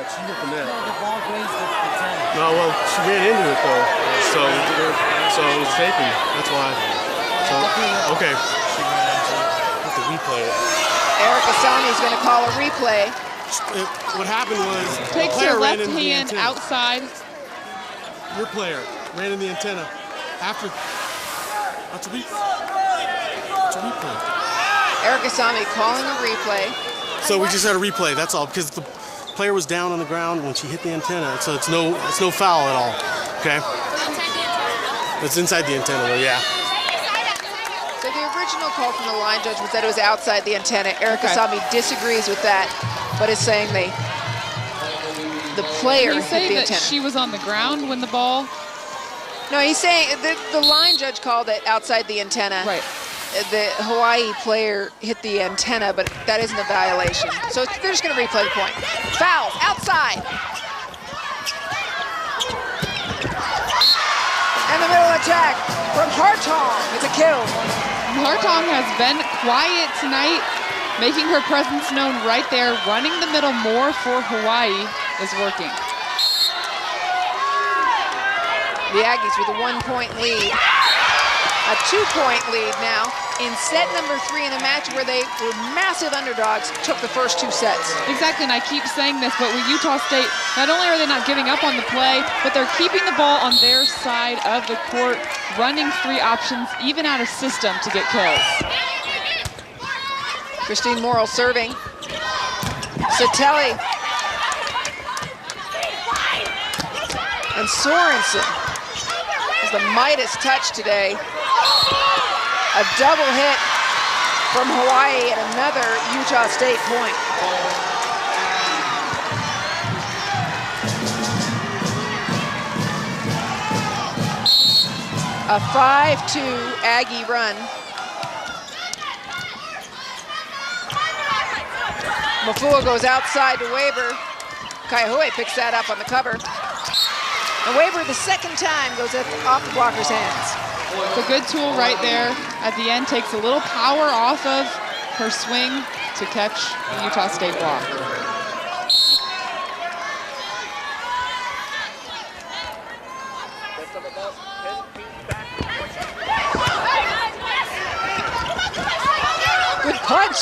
She hit the net. No, the ball grazed the tennis. No, well, she ran into it though, so it was taken. That's why. So okay. She ran into it. Have to replay it. Eric Asami is going to call a replay. What happened was Takes the player her ran left into the hand antenna. outside. Your player ran in the antenna after. That's a replay. Eric Asami calling a replay. So we just had a replay. That's all, because the player was down on the ground when she hit the antenna. So it's no foul at all. Okay. It's inside the antenna, though. Yeah. So the original call from the line judge was that it was outside the antenna. Eric Asami disagrees with that, but is saying the player Did he hit say the that antenna. she was on the ground when the ball? No, he's saying the line judge called it outside the antenna. Right. The Hawaii player hit the antenna, but that isn't a violation. So they're just going to replay the point. Fouls, outside. And the middle attack from Hartong. It's a kill. Hartong has been quiet tonight, making her presence known right there. Running the middle more for Hawaii is working. The Aggies with a 1-point lead. A 2-point lead now in set number 3 in a match where they were massive underdogs, took the first 2 sets. Exactly, and I keep saying this, but with Utah State, not only are they not giving up on the play, but they're keeping the ball on their side of the court, running 3 options, even out of system to get kills. Christine Morrill serving. Satelli. And Sorensen is the Midas touch today. A double hit from Hawaii and another Utah State point. A 5-2 Aggie run. Mafua goes outside to Weber. Kaihue picks that up on the cover. And Weber, the second time, goes off the blocker's hands. It's a good tool right there. At the end, takes a little power off of her swing to catch the Utah State block. Good punch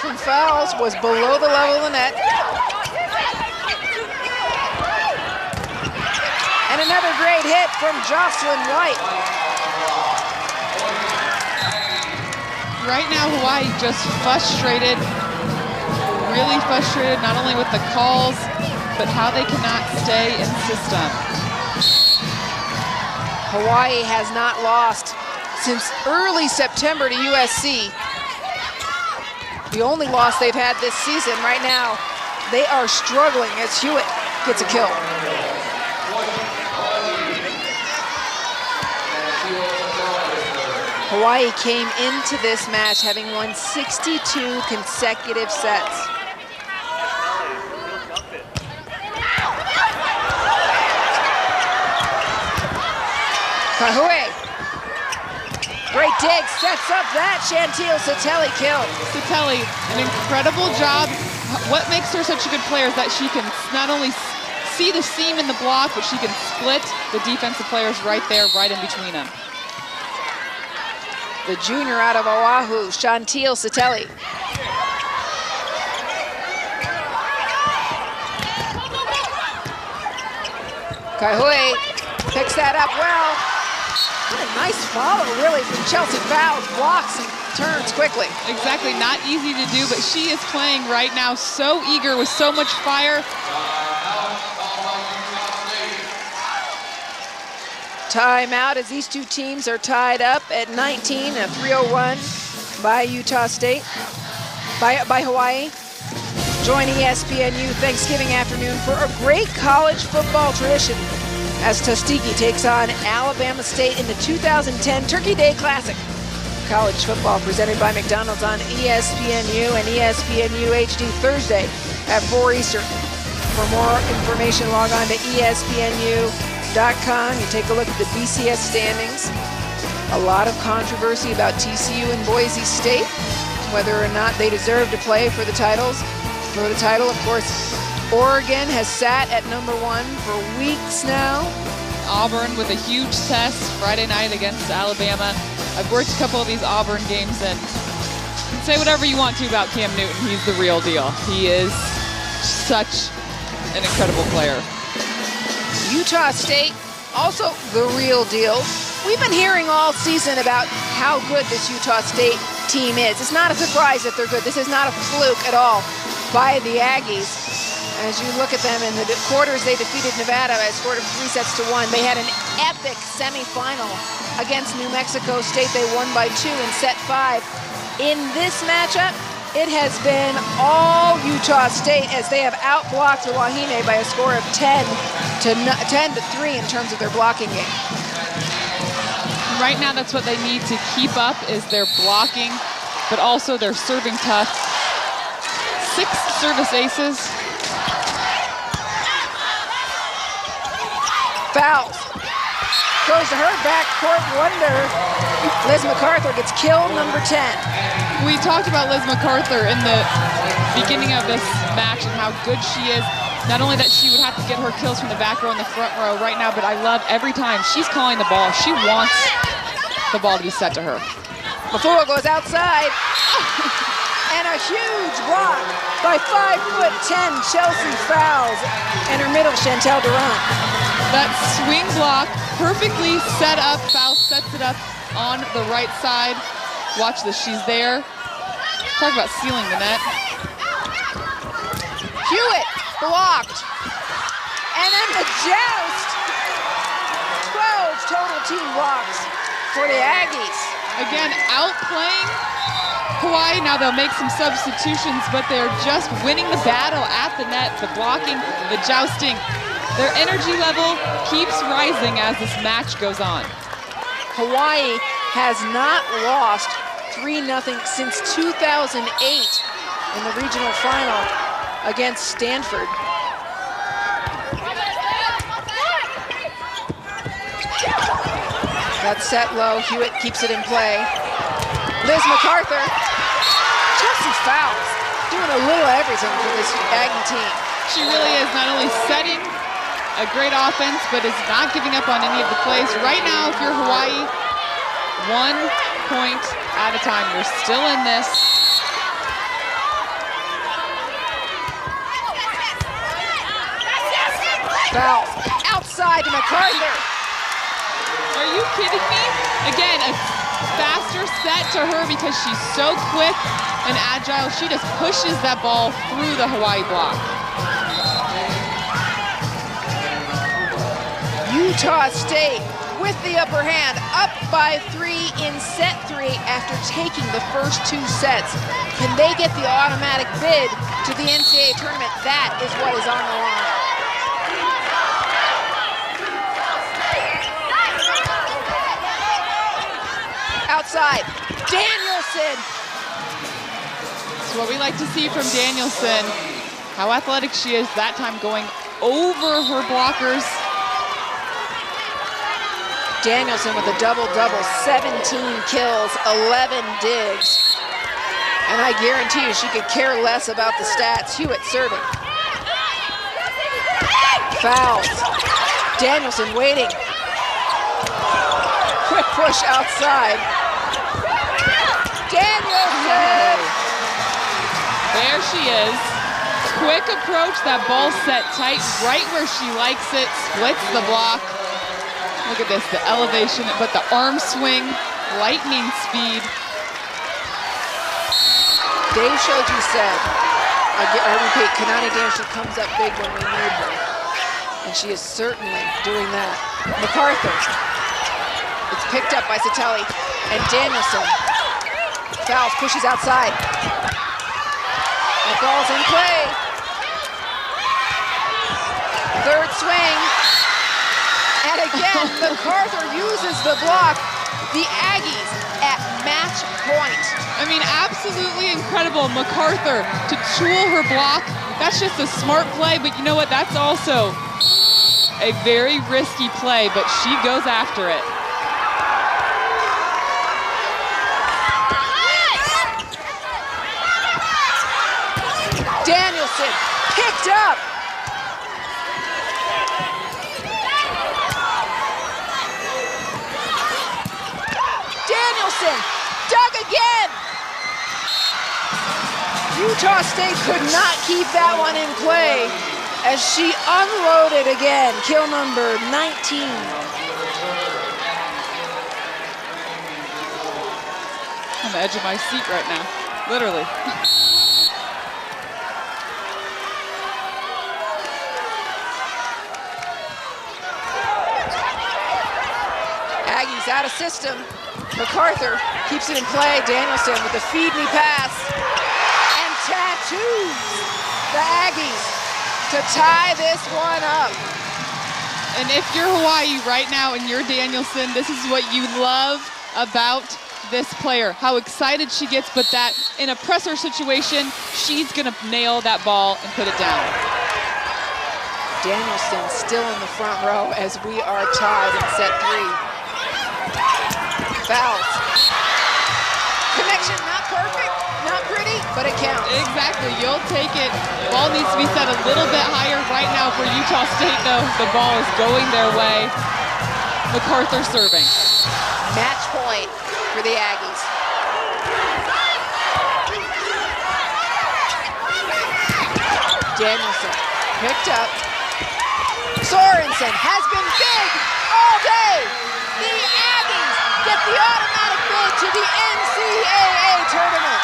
from Fowles, was below the level of the net. And another great hit from Jocelyn White. Right now, Hawaii just frustrated, really frustrated, not only with the calls, but how they cannot stay in system. Hawaii has not lost since early September to USC. The only loss they've had this season. Right now, they are struggling as Hewitt gets a kill. Hawaii came into this match having won 62 consecutive sets. Kaihue. Great dig, sets up that Chantil Satelli kill. Satelli, an incredible job. What makes her such a good player is that she can not only see the seam in the block, but she can split the defensive players right there, right in between them. The junior out of Oahu, Chantil Satelli. Kaihue picks that up well. What a nice follow, really, from Chelsea Fowles. Blocks and turns quickly. Exactly, not easy to do, but she is playing right now so eager with so much fire. Timeout as these 2 teams are tied up at 19, a 3:01 by Utah State, by Hawaii. Join ESPNU Thanksgiving afternoon for a great college football tradition as Tuskegee takes on Alabama State in the 2010 Turkey Day Classic. College football presented by McDonald's on ESPNU and ESPNU HD Thursday at 4 Eastern. For more information, log on to ESPNU.com. You take a look at the BCS standings. A lot of controversy about TCU and Boise State, whether or not they deserve to play for the titles. For the title, of course, Oregon has sat at #1 for weeks now. Auburn with a huge test Friday night against Alabama. I've worked a couple of these Auburn games, and you can say whatever you want to about Cam Newton. He's the real deal. He is such an incredible player. Utah State, also the real deal. We've been hearing all season about how good this Utah State team is. It's not a surprise that they're good. This is not a fluke at all by the Aggies. As you look at them in the quarters, they defeated Nevada by a score of 3-1. They had an epic semifinal against New Mexico State. They won by 2 in set 5. In this matchup, it has been all Utah State as they have outblocked the Wahine by a score of 10-3 in terms of their blocking game. Right now, that's what they need to keep up is their blocking, but also their serving tough. 6 service aces. Fouls. Goes to her backcourt wonder. Liz MacArthur gets kill number 10. We talked about Liz MacArthur in the beginning of this match and how good she is. Not only that she would have to get her kills from the back row and the front row right now, but I love every time she's calling the ball. She wants the ball to be set to her. Mafua goes outside. And a huge block by 5'10" Chelsea Fowles and her middle, Chantel Durant. That swing block, perfectly set up. Fowles sets it up on the right side. Watch this, she's there. Talk about sealing the net. Hewitt blocked. And then the joust. 12 total team blocks for the Aggies. Again, outplaying Hawaii. Now they'll make some substitutions, but they're just winning the battle at the net. The blocking, the jousting. Their energy level keeps rising as this match goes on. Hawaii has not lost 3-0 since 2008 in the regional final against Stanford. That's set low. Hewitt keeps it in play. Liz MacArthur. Chelsea Fowles doing a little everything for this Aggie team. She really is not only setting a great offense, but is not giving up on any of the plays. Right now, if you're Hawaii, 1 point at a time. You're still in this. Foul outside to MacArthur. Are you kidding me? Again, a faster set to her because she's so quick and agile. She just pushes that ball through the Hawaii block. Utah State with the upper hand, up by 3 in set 3 after taking the first 2 sets. Can they get the automatic bid to the NCAA tournament? That is what is on the line. Outside, Danielson. That's what we like to see from Danielson. How athletic she is that time, going over her blockers. Danielson with a double-double, 17 kills, 11 digs. And I guarantee you she could care less about the stats. Hewitt serving. Fouls. Danielson waiting. Quick push outside. Danielson! There she is. Quick approach, that ball set tight, right where she likes it, splits the block. Look at this, the elevation, but the arm swing, lightning speed. Dave Shoji said, I repeat, Kanani Danielson comes up big when we need her. And she is certainly doing that. MacArthur. It's picked up by Satelli. And Danielson. Fouls, pushes outside. That ball's in play. Third swing. And again, MacArthur uses the block. The Aggies at match point. I mean, absolutely incredible. MacArthur to tool her block. That's just a smart play, but you know what? That's also a very risky play, but she goes after it. Danielson picked up Danielson dug again. Utah State could not keep that one in play as she unloaded again. Kill number 19. On the edge of my seat right now, literally. Aggies out of system. MacArthur keeps it in play. Danielson with the feed me pass. And tattoos the Aggies to tie this one up. And if you're Hawaii right now and you're Danielson, this is what you love about this player. How excited she gets, but that in a presser situation, she's gonna nail that ball and put it down. Danielson still in the front row as we are tied in set 3. Fouls. Connection, not perfect, not pretty, but it counts. Exactly, you'll take it. Ball needs to be set a little bit higher right now for Utah State, though. The ball is going their way. MacArthur serving. Match point for the Aggies. Danielson picked up. Sorensen has been big all day. The Aggies get the automatic bid to the NCAA tournament.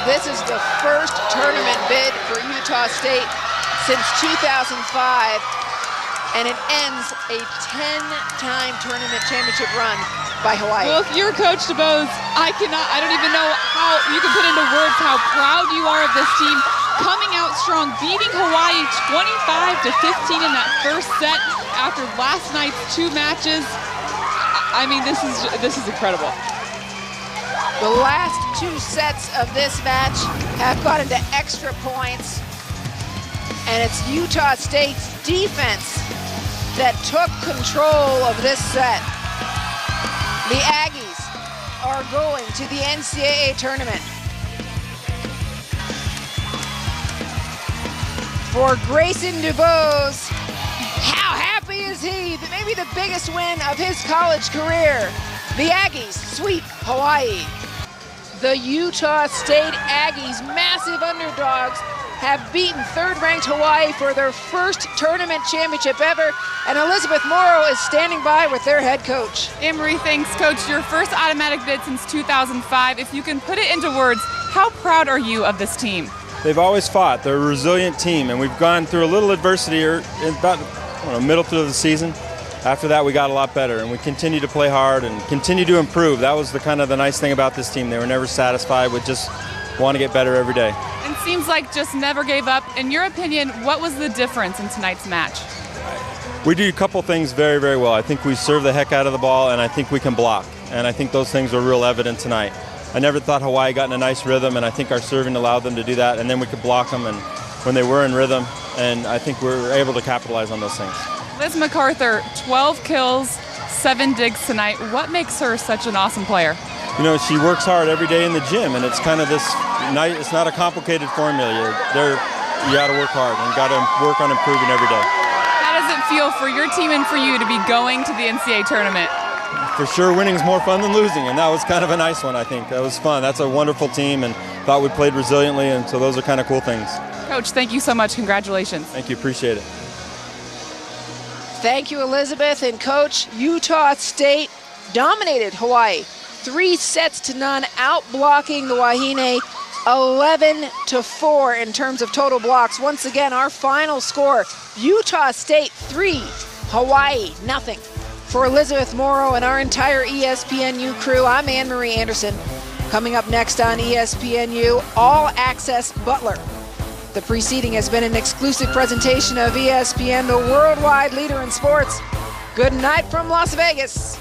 This is the first tournament bid for Utah State since 2005, and it ends a 10-time tournament championship run by Hawaii. Well, if you're Coach DeBose, I don't even know how you can put into words how proud you are of this team. Coming out strong, beating Hawaii 25-15 in that first set after last night's 2 matches. I mean, this is incredible. The last 2 sets of this match have gone into extra points, and it's Utah State's defense that took control of this set. The Aggies are going to the NCAA tournament. For Grayson DuBose, how happy is he? Maybe the biggest win of his college career. The Aggies sweep Hawaii. The Utah State Aggies, massive underdogs, have beaten 3rd-ranked Hawaii for their first tournament championship ever, and Elizabeth Morrow is standing by with their head coach. Anne-Marie, thanks, Coach. Your first automatic bid since 2005. If you can put it into words, how proud are you of this team? They've always fought. They're a resilient team, and we've gone through a little adversity in about middle through the season. After that, we got a lot better, and we continue to play hard and continue to improve. That was the nice thing about this team. They were never satisfied with just want to get better every day. And seems like just never gave up. In your opinion, what was the difference in tonight's match? We do a couple things very, very well. I think we serve the heck out of the ball, and I think we can block. And I think those things were real evident tonight. I never thought Hawaii got in a nice rhythm, and I think our serving allowed them to do that, and then we could block them and when they were in rhythm, and I think we were able to capitalize on those things. Liz MacArthur, 12 kills, 7 digs tonight. What makes her such an awesome player? You know, she works hard every day in the gym, and it's kind of this night. It's not a complicated formula. You got to work hard and got to work on improving every day. How does it feel for your team and for you to be going to the NCAA tournament? For sure, winning is more fun than losing, and that was kind of a nice one, I think. That was fun. That's a wonderful team, and thought we played resiliently, and so those are kind of cool things. Coach, thank you so much. Congratulations. Thank you. Appreciate it. Thank you, Elizabeth. And Coach, Utah State dominated Hawaii 3-0, out-blocking the Wahine 11-4 in terms of total blocks. Once again, our final score, Utah State 3, Hawaii 0. For Elizabeth Morrow and our entire ESPNU crew, I'm Anne-Marie Anderson. Coming up next on ESPNU, All Access Butler. The preceding has been an exclusive presentation of ESPN, the worldwide leader in sports. Good night from Las Vegas.